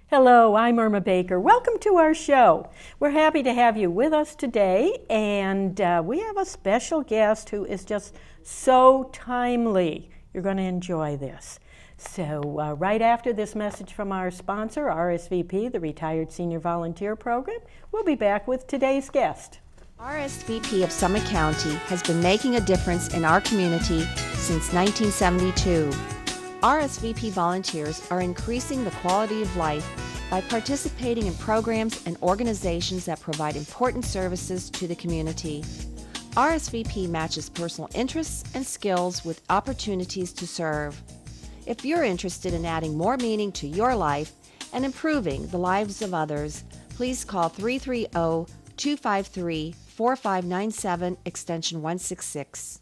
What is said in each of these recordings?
Hello, I'm Irma Baker. Welcome to our show. We're happy to have you with us today, and we have a special guest who is just so timely. You're going to enjoy this. So right after this message from our sponsor, RSVP, the Retired Senior Volunteer Program, we'll be back with today's guest. RSVP of Summit County has been making a difference in our community since 1972. RSVP volunteers are increasing the quality of life by participating in programs and organizations that provide important services to the community. RSVP matches personal interests and skills with opportunities to serve. If you're interested in adding more meaning to your life and improving the lives of others, please call 330-253-4597, extension 166.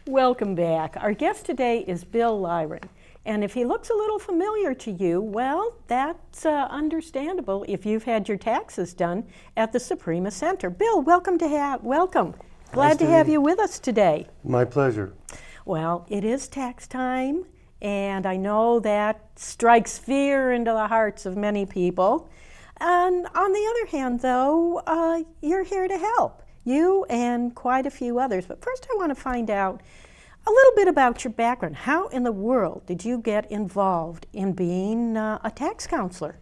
Welcome back. Our guest today is Bill Lyron. And if he looks a little familiar to you, well, that's understandable if you've had your taxes done at the Suprema Center. Bill, welcome. Glad to have you with us today. My pleasure. Well, it is tax time, and I know that strikes fear into the hearts of many people. And on the other hand, though, you're here to help. You and quite a few others. But first I want to find out a little bit about your background. How in the world did you get involved in being a tax counselor?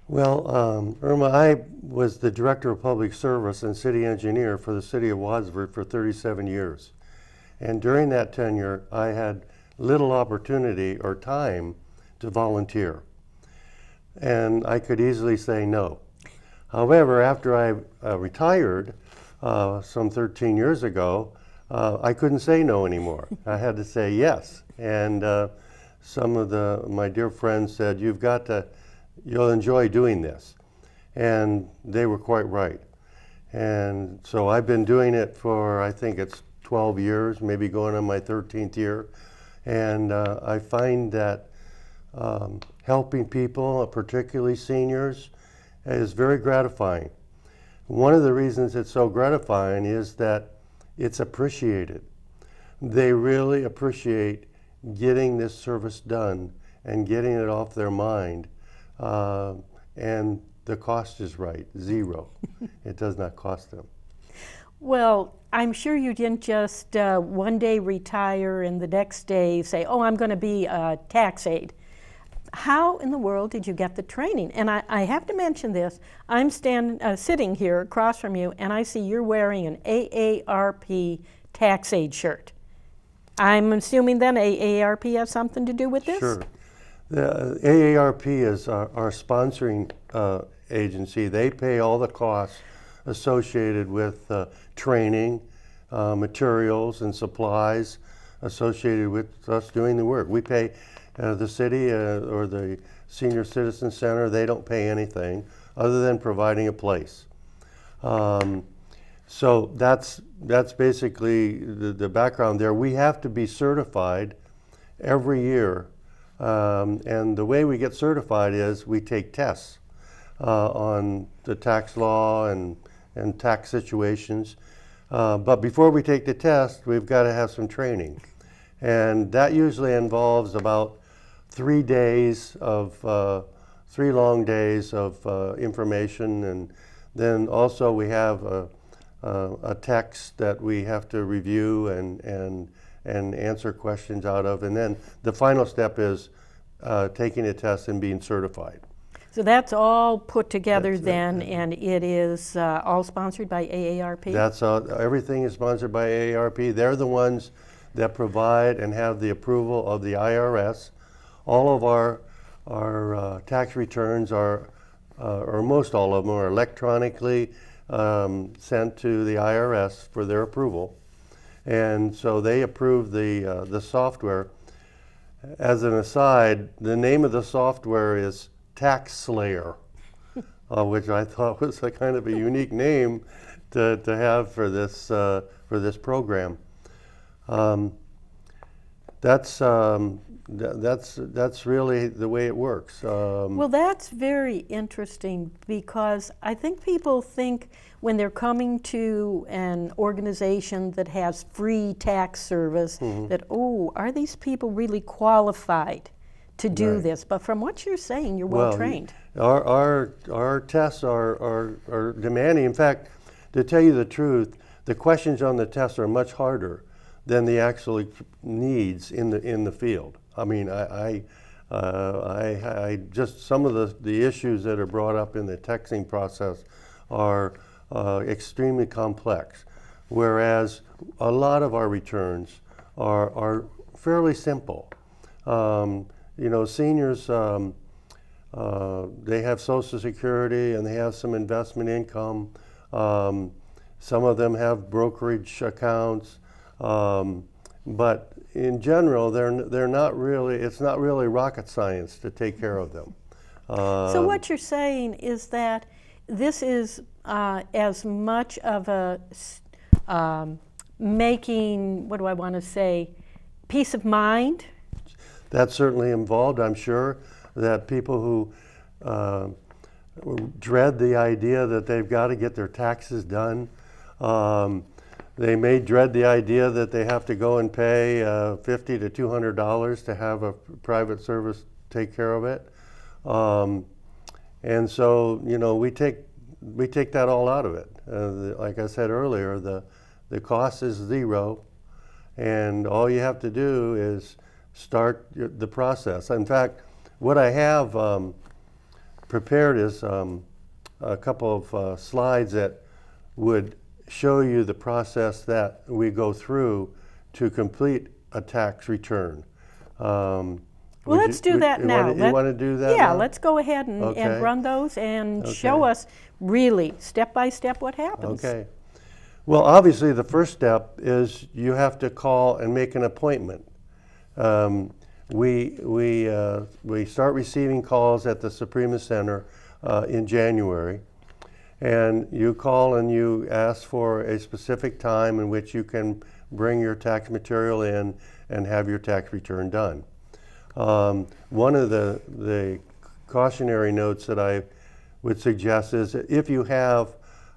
Well, Irma, I was the Director of Public Service and City Engineer for the City of Wadsworth for 37 years. And during that tenure, I had little opportunity or time to volunteer. And I could easily say no. However, after I retired, some 13 years ago, I couldn't say no anymore. I had to say yes. And some of my dear friends said, you'll enjoy doing this. And they were quite right. And so I've been doing it for, I think it's 12 years, maybe going on my 13th year. And I find that helping people, particularly seniors, is very gratifying. One of the reasons it's so gratifying is that it's appreciated. They really appreciate getting this service done and getting it off their mind. And the cost is right, zero. It does not cost them. Well, I'm sure you didn't just one day retire and the next day say, oh, I'm going to be a tax aide. How in the world did you get the training? And I have to mention this. I'm sitting here across from you, and I see you're wearing an AARP tax aid shirt. I'm assuming then AARP has something to do with this? Sure. The AARP is our sponsoring agency. They pay all the costs associated with training, materials, and supplies associated with us doing the work. We pay the city or the Senior Citizen Center, they don't pay anything other than providing a place. So that's basically the background there. We have to be certified every year. And the way we get certified is we take tests on the tax law and tax situations. But before we take the test, we've got to have some training. And that usually involves about 3 long days of information, and then also we have a text that we have to review and answer questions out of, and then the final step is taking a test and being certified. So that's all put together and it is all sponsored by AARP? That's everything is sponsored by AARP. They're the ones that provide and have the approval of the IRS. All of our tax returns or most all of them are electronically sent to the IRS for their approval. And so they approve the software. As an aside, the name of the software is Tax Slayer, which I thought was a kind of a unique name to have for this program. That's really the way it works. Well, that's very interesting, because I think people think when they're coming to an organization that has free tax service that, oh, are these people really qualified to do Right. this. But from what you're saying, you're well trained. Our tests are demanding. In fact, to tell you the truth, the questions on the tests are much harder than the actual needs in the field. I mean, I just some of the issues that are brought up in the texting process are extremely complex, whereas a lot of our returns are fairly simple. You know, seniors, they have Social Security and they have some investment income. Some of them have brokerage accounts, but in general, they're not really. It's not really rocket science to take care of them. So what you're saying is that this is as much of a making, what do I want to say, peace of mind? That's certainly involved. I'm sure that people who dread the idea that they've got to get their taxes done, they may dread the idea that they have to go and pay $50 to $200 to have a private service take care of it. And so, you know, we take that all out of it. Like I said earlier, the cost is zero, and all you have to do is start the process. In fact, what I have prepared is a couple of slides that would show you the process that we go through to complete a tax return. Well, let's do that now. You want to do that Yeah, now? let's go ahead and, Okay. and run those and show us really step by step what happens. Okay. Well, obviously the first step is you have to call and make an appointment. We start receiving calls at the Suprema Center in January, and you call and you ask for a specific time in which you can bring your tax material in and have your tax return done. One of the cautionary notes that I would suggest is that if you have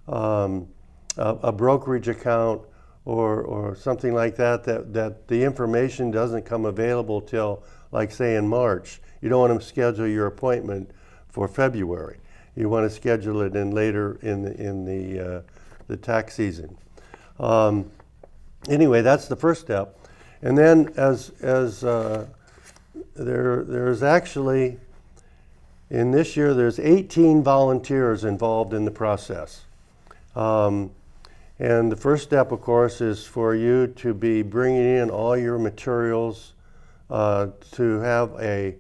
a brokerage account or something like that the information doesn't come available till, like, say, in March, you don't want to schedule your appointment for February. You want to schedule it in later in the tax season. Anyway, that's the first step. And then there's actually, in this year, there's 18 volunteers involved in the process. And the first step, of course, is for you to be bringing in all your materials to have a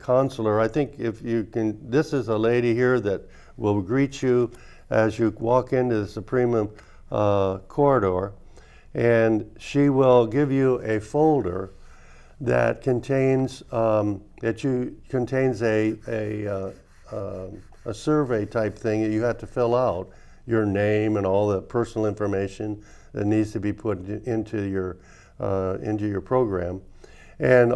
counselor. I think if you can, this is a lady here that will greet you as you walk into the Suprema corridor, and she will give you a folder that contains a survey type thing that you have to fill out, your name and all the personal information that needs to be put into your program, and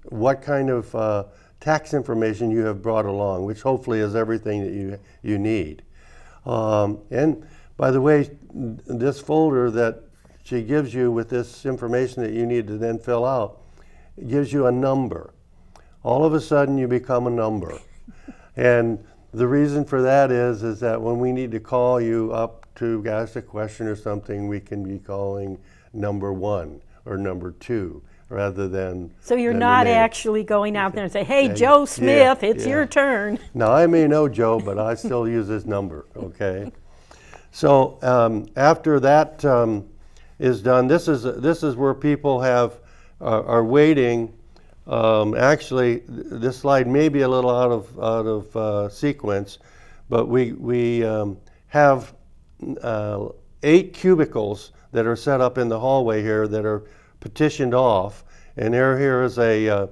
what kind of tax information you have brought along, which hopefully is everything that you need. And by the way, this folder that she gives you with this information that you need to then fill out gives you a number. All of a sudden you become a number. And the reason for that is that when we need to call you up to ask a question or something, we can be calling number 1 or number 2 rather than. So you're than not the name. actually going out there and say, hey, Joe Smith, it's your turn. Now, I may know Joe, but I still use his number, okay? So after that is done, this is where people are waiting. Actually, this slide may be a little out of sequence, but we have 8 cubicles that are set up in the hallway here that are petitioned off, and here is a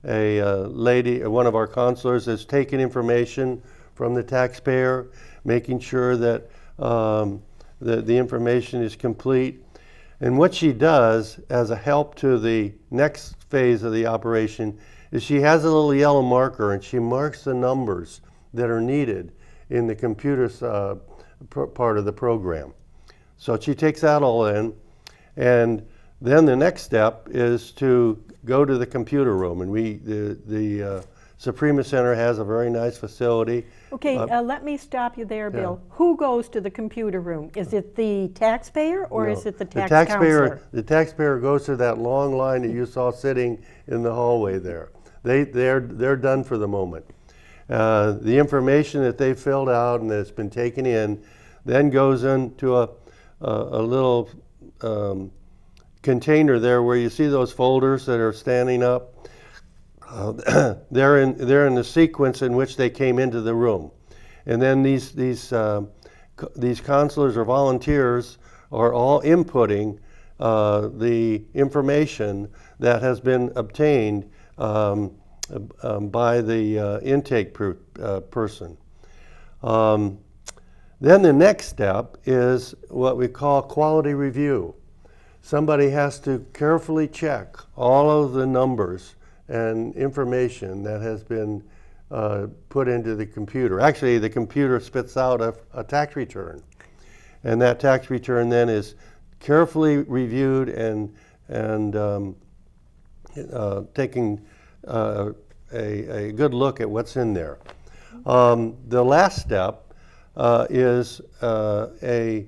lady, one of our counselors, is taking information from the taxpayer, making sure that the information is complete. And what she does as a help to the next phase of the operation is she has a little yellow marker and she marks the numbers that are needed in the computer's part of the program. So she takes that all in, and then the next step is to go to the computer room, and the Suprema Center has a very nice facility. Okay, let me stop you there, Bill. Who goes to the computer room? Is it the taxpayer or is it the tax counselor? The taxpayer goes to that long line that you saw sitting in the hallway there. They're done for the moment. The information that they filled out and that's been taken in then goes into a little container there where you see those folders that are standing up. They're in the sequence in which they came into the room, and then these counselors or volunteers are all inputting the information that has been obtained by the intake person. Then the next step is what we call quality review. Somebody has to carefully check all of the numbers and information that has been put into the computer. Actually, the computer spits out a tax return, and that tax return then is carefully reviewed and taking a good look at what's in there. The last step is a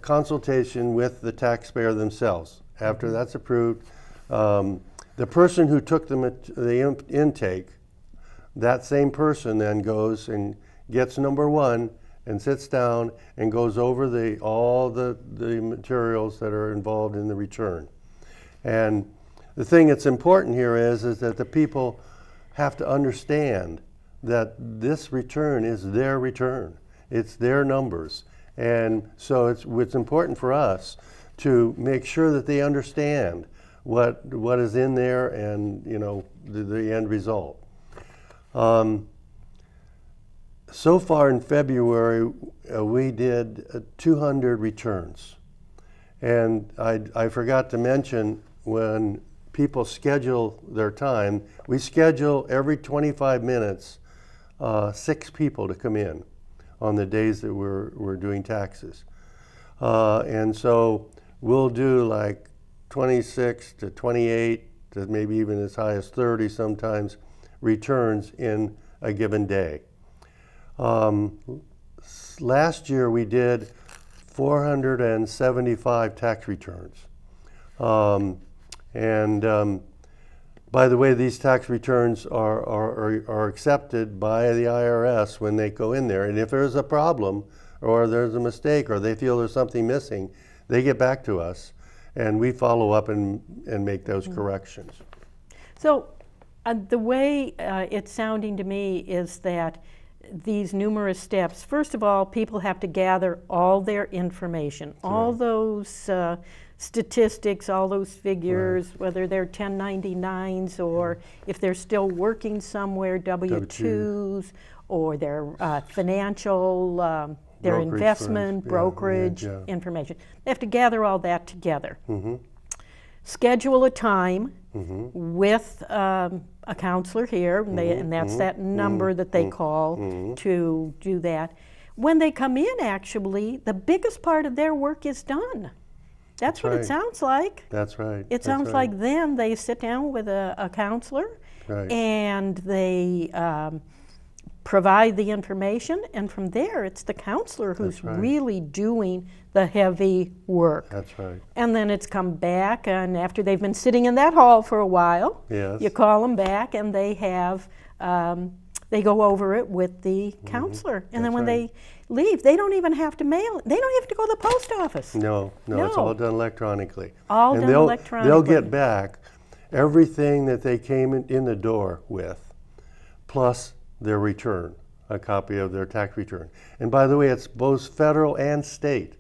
consultation with the taxpayer themselves. After that's approved, the person who took the intake, that same person then goes and gets number one and sits down and goes over all the materials that are involved in the return. And the thing that's important here is that the people have to understand that this return is their return. It's their numbers. And so it's important for us to make sure that they understand what is in there and the end result. So far in February, we did 200 returns. And I forgot to mention, when people schedule their time, we schedule every 25 minutes 6 people to come in on the days that we're doing taxes. And so we'll do like 26 to 28 to maybe even as high as 30 sometimes returns in a given day. Last year we did 475 tax returns. By the way, these tax returns are accepted by the IRS when they go in there. And if there's a problem or there's a mistake or they feel there's something missing, they get back to us and we follow up and make those corrections. So the way it's sounding to me is that these numerous steps, first of all, people have to gather all their information, all those statistics, all those figures, whether they're 1099s or if they're still working somewhere, W-2s, or their financial, their Brokerage investment, firms. brokerage information. They have to gather all that together. Mm-hmm. Schedule a time with a counselor here, and that's that number that they call to do that. When they come in, actually, the biggest part of their work is done. That's what it sounds like. That's right. It sounds like then they sit down with a counselor and they provide the information, and from there it's the counselor who's really doing the heavy work. That's right. And then it's come back, and after they've been sitting in that hall for a while, you call them back and they have, they go over it with the counselor. And then when they leave, they don't even have to mail it. They don't have to go to the post office. No, it's all done electronically. All done electronically. They'll get back everything that they came in the door with, plus their return, a copy of their tax return. And by the way, it's both federal and state.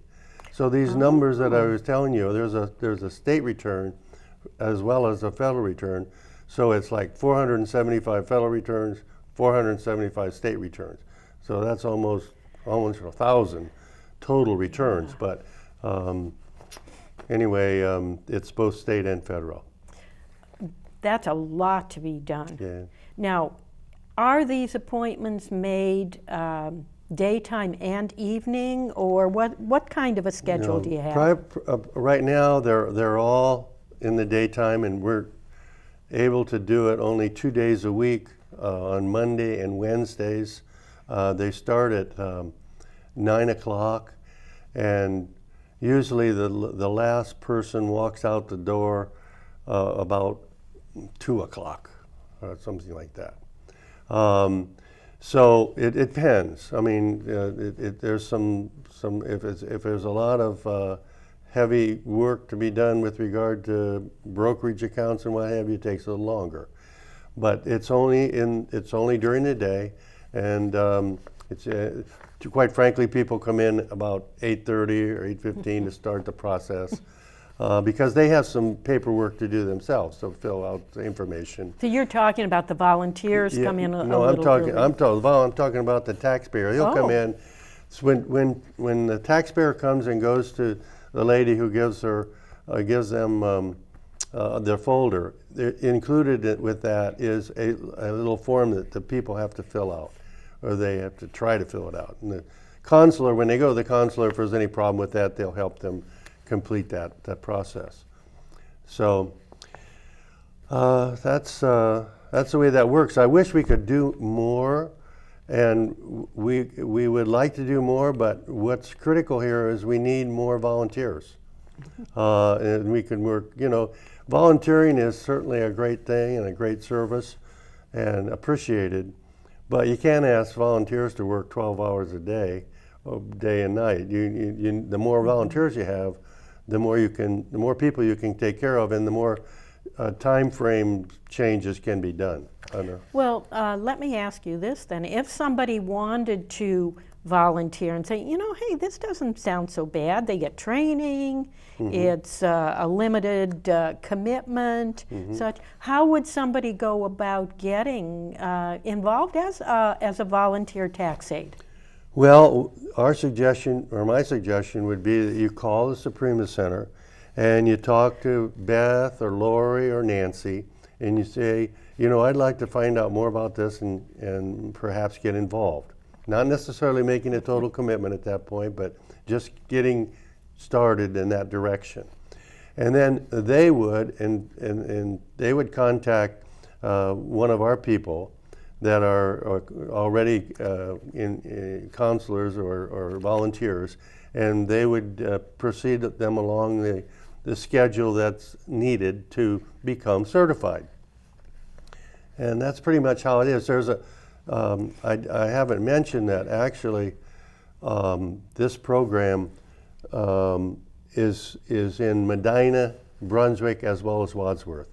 So these numbers that I was telling you, there's a state return as well as a federal return. So it's like 475 federal returns, 475 state returns. So that's almost 1,000 total returns. But anyway, it's both state and federal. That's a lot to be done. Yeah. Now, are these appointments made daytime and evening, or what kind of a schedule do you have? Right now, they're all in the daytime, and able to do it only 2 days a week on Monday and Wednesdays. They start at 9 o'clock, and usually the last person walks out the door about 2 o'clock or something like that. So it depends. I mean, there's some if there's a lot of heavy work to be done with regard to brokerage accounts and what have you, it takes a little longer. But it's only during the day, and quite frankly, people come in about 8:30 or 8:15 to start the process. Because they have some paperwork to do themselves, to fill out the information. So you're talking about the volunteers come in a no, little early. I'm talking about the taxpayer. He'll come in. So when the taxpayer comes and goes to the lady who gives them their folder, included with that is a little form that the people have to fill out, or they have to try to fill it out. And the consular, when they go to the consular, if there's any problem with that, they'll help them complete that process. So that's the way that works. I wish we could do more, and we would like to do more, but what's critical here is we need more volunteers. And we can work, volunteering is certainly a great thing and a great service and appreciated, but you can't ask volunteers to work 12 hours a day and night. The more volunteers you have, the more people you can take care of, and the more time frame changes can be done. Well, let me ask you this then. If somebody wanted to volunteer and say, hey, this doesn't sound so bad. They get training, it's a limited commitment, such. How would somebody go about getting involved as a volunteer tax aide? Well, my suggestion would be that you call the Suprema Center and you talk to Beth or Lori or Nancy, and you say, I'd like to find out more about this and perhaps get involved. Not necessarily making a total commitment at that point, but just getting started in that direction. And then they would, and they would contact one of our people that are already in counselors or volunteers, and they would proceed them along the schedule that's needed to become certified. And that's pretty much how it is. There's I haven't mentioned that actually this program is in Medina, Brunswick, as well as Wadsworth.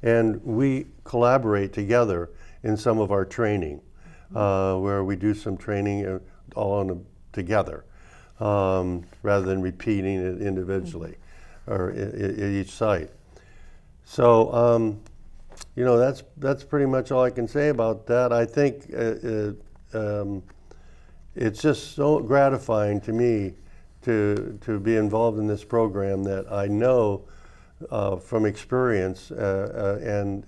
And we collaborate together in some of our training, where we do some training all together, rather than repeating it individually or at each site. So, that's pretty much all I can say about that. I think it's just so gratifying to me to be involved in this program that I know from experience and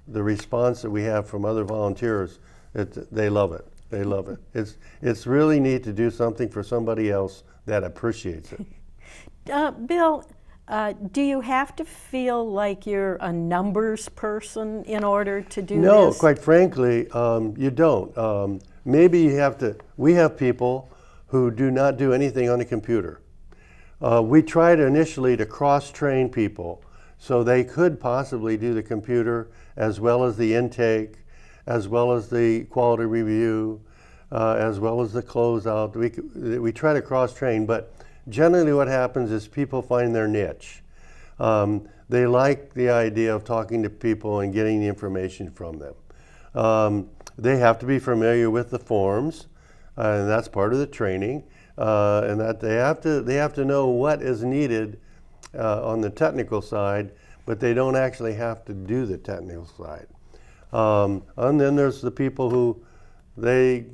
the response that we have from other volunteers, they love it. They love it. It's really neat to do something for somebody else that appreciates it. Bill, do you have to feel like you're a numbers person in order to do this? No, quite frankly, you don't. Maybe you have to. We have people who do not do anything on a computer. We tried initially to cross-train people so they could possibly do the computer as well as the intake, as well as the quality review, as well as the closeout. We try to cross-train, but generally what happens is people find their niche. They like the idea of talking to people and getting the information from them. They have to be familiar with the forms, and that's part of the training, and that they have to know what is needed on the technical side, but they don't actually have to do the technical side. And then there's the people who they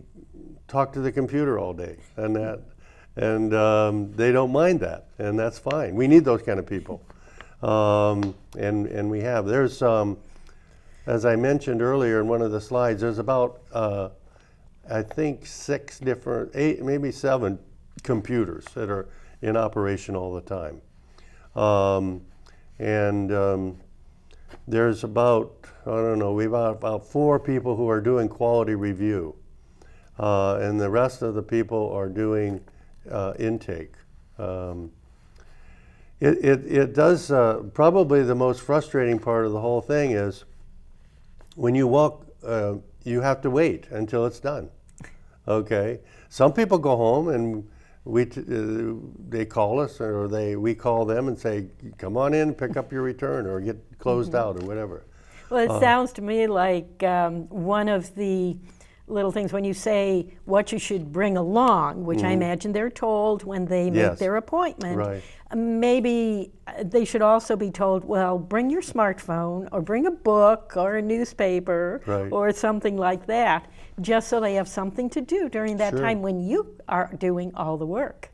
talk to the computer all day, and they don't mind that, and that's fine. We need those kind of people, and we have. There's as I mentioned earlier in one of the slides, there's about I think 8, maybe 7 computers that are in operation all the time. there's about, I don't know, we've got about 4 people who are doing quality review. And the rest of the people are doing intake. It does, probably the most frustrating part of the whole thing is when you walk, you have to wait until it's done. Okay? Some people go home and they call us, or we call them and say, come on in, pick up your return, or get closed out, or whatever. Well, it sounds to me like one of the little things when you say what you should bring along, which I imagine they're told when they make their appointment. Right. Maybe they should also be told, well, bring your smartphone or bring a book or a newspaper or something like that, just so they have something to do during that time when you are doing all the work.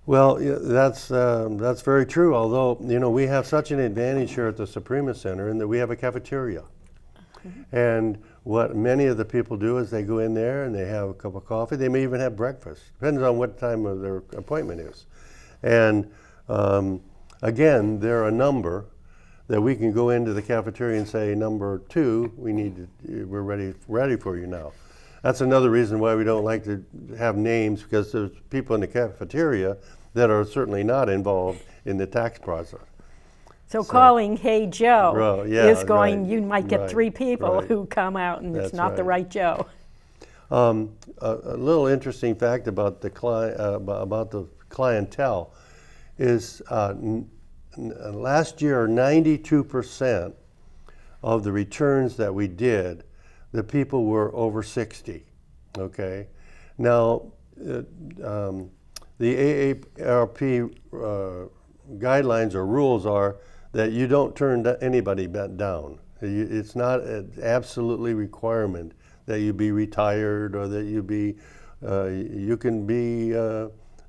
Well, yeah, that's very true, although, you know, we have such an advantage here at the Suprema Center in that we have a cafeteria. And what many of the people do is they go in there and they have a cup of coffee. They may even have breakfast, depends on what time of their appointment is. And again, there are a number that we can go into the cafeteria and say, number 2, we're ready for you now. That's another reason why we don't like to have names, because there's people in the cafeteria that are certainly not involved in the tax process. So calling Hey Joe is going, you might get 3 people who come out and it's not the right Joe. A little interesting fact about the clientele is last year 92% of the returns that we did, the people were over 60. Okay, now the AARP guidelines or rules are that you don't turn anybody down. It's not an absolutely requirement that you be retired or that you be, you can be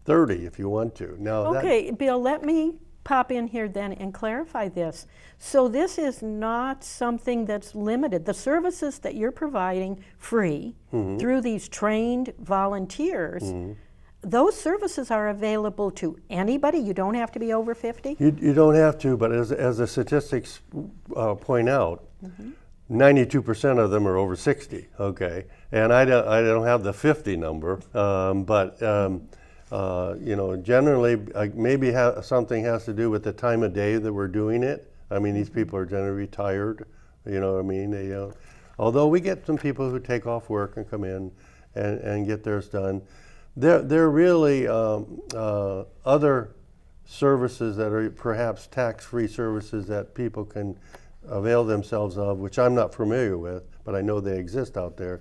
30 if you want to. Now, okay, Bill, let me pop in here then and clarify this. So this is not something that's limited. The services that you're providing free through these trained volunteers, those services are available to anybody? You don't have to be over 50? You don't have to, but as the statistics point out, 92% of them are over 60, okay? And I don't have the 50 number, but you know, generally, maybe something has to do with the time of day that we're doing it. I mean, these people are generally retired, you know what I mean? Although we get some people who take off work and come in and get theirs done. There are really other services that are perhaps tax-free services that people can avail themselves of, which I'm not familiar with, but I know they exist out there.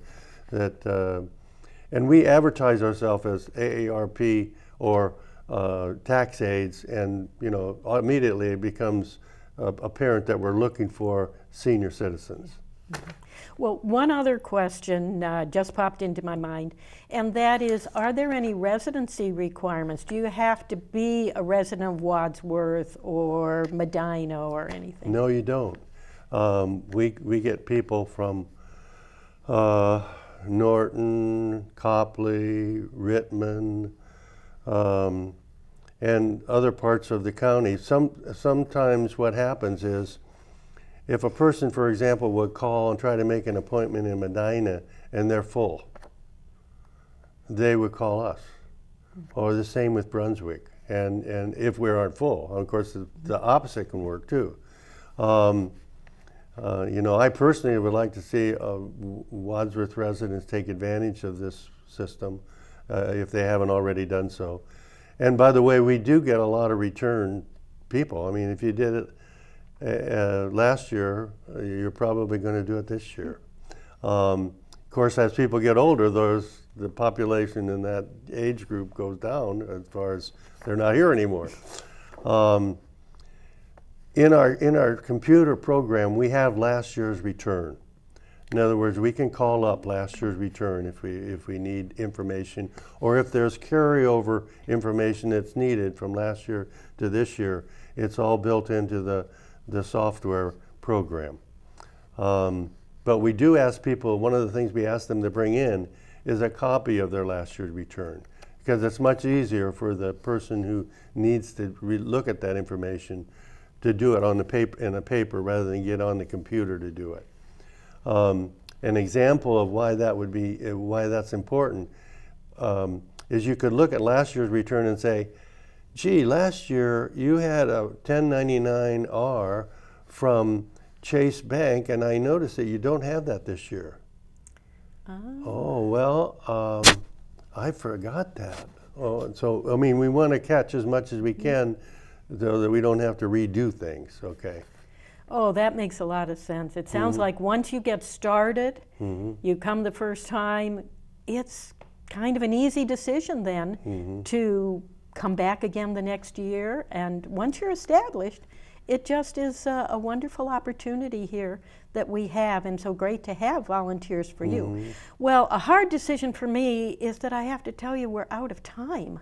And we advertise ourselves as AARP or tax aids, and you know, immediately it becomes apparent that we're looking for senior citizens. Well, one other question just popped into my mind, and that is, are there any residency requirements? Do you have to be a resident of Wadsworth or Medina or anything? No, you don't. We get people from Norton, Copley, Rittman, and other parts of the county. Sometimes what happens is, if a person, for example, would call and try to make an appointment in Medina and they're full, they would call us. Or the same with Brunswick. And if we aren't full, of course, the opposite can work too. You know, I personally would like to see Wadsworth residents take advantage of this system if they haven't already done so. And by the way, we do get a lot of return people. I mean, if you did it last year, you're probably going to do it this year. Of course, as people get older, the population in that age group goes down as far as they're not here anymore. In our computer program, we have last year's return. In other words, we can call up last year's return if we need information, or if there's carryover information that's needed from last year to this year. It's all built into the software program. But we do ask people, one of the things we ask them to bring in is a copy of their last year's return, because it's much easier for the person who needs to look at that information to do it on the paper, in a paper, rather than get on the computer to do it. An example of why that would be, why that's important, is you could look at last year's return and say, gee, last year you had a 1099-R from Chase Bank, and I noticed that you don't have that this year. Oh, well, I forgot that. Oh, and so, I mean, we want to catch as much as we can so that we don't have to redo things, okay? Oh, that makes a lot of sense. It sounds like once you get started, you come the first time, it's kind of an easy decision then to come back again the next year. And once you're established, it just is a wonderful opportunity here that we have, and so great to have volunteers for you. Well, a hard decision for me is that I have to tell you we're out of time.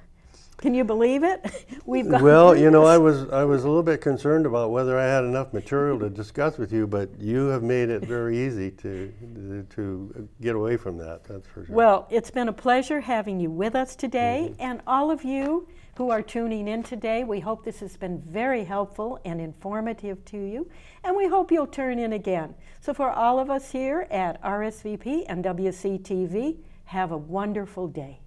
Can you believe it? We've gone Well, through you know, this. I was a little bit concerned about whether I had enough material to discuss with you, but you have made it very easy to get away from that, that's for sure. Well, it's been a pleasure having you with us today, and all of you who are tuning in today, we hope this has been very helpful and informative to you, and we hope you'll turn in again. So for all of us here at RSVP and WCTV, have a wonderful day.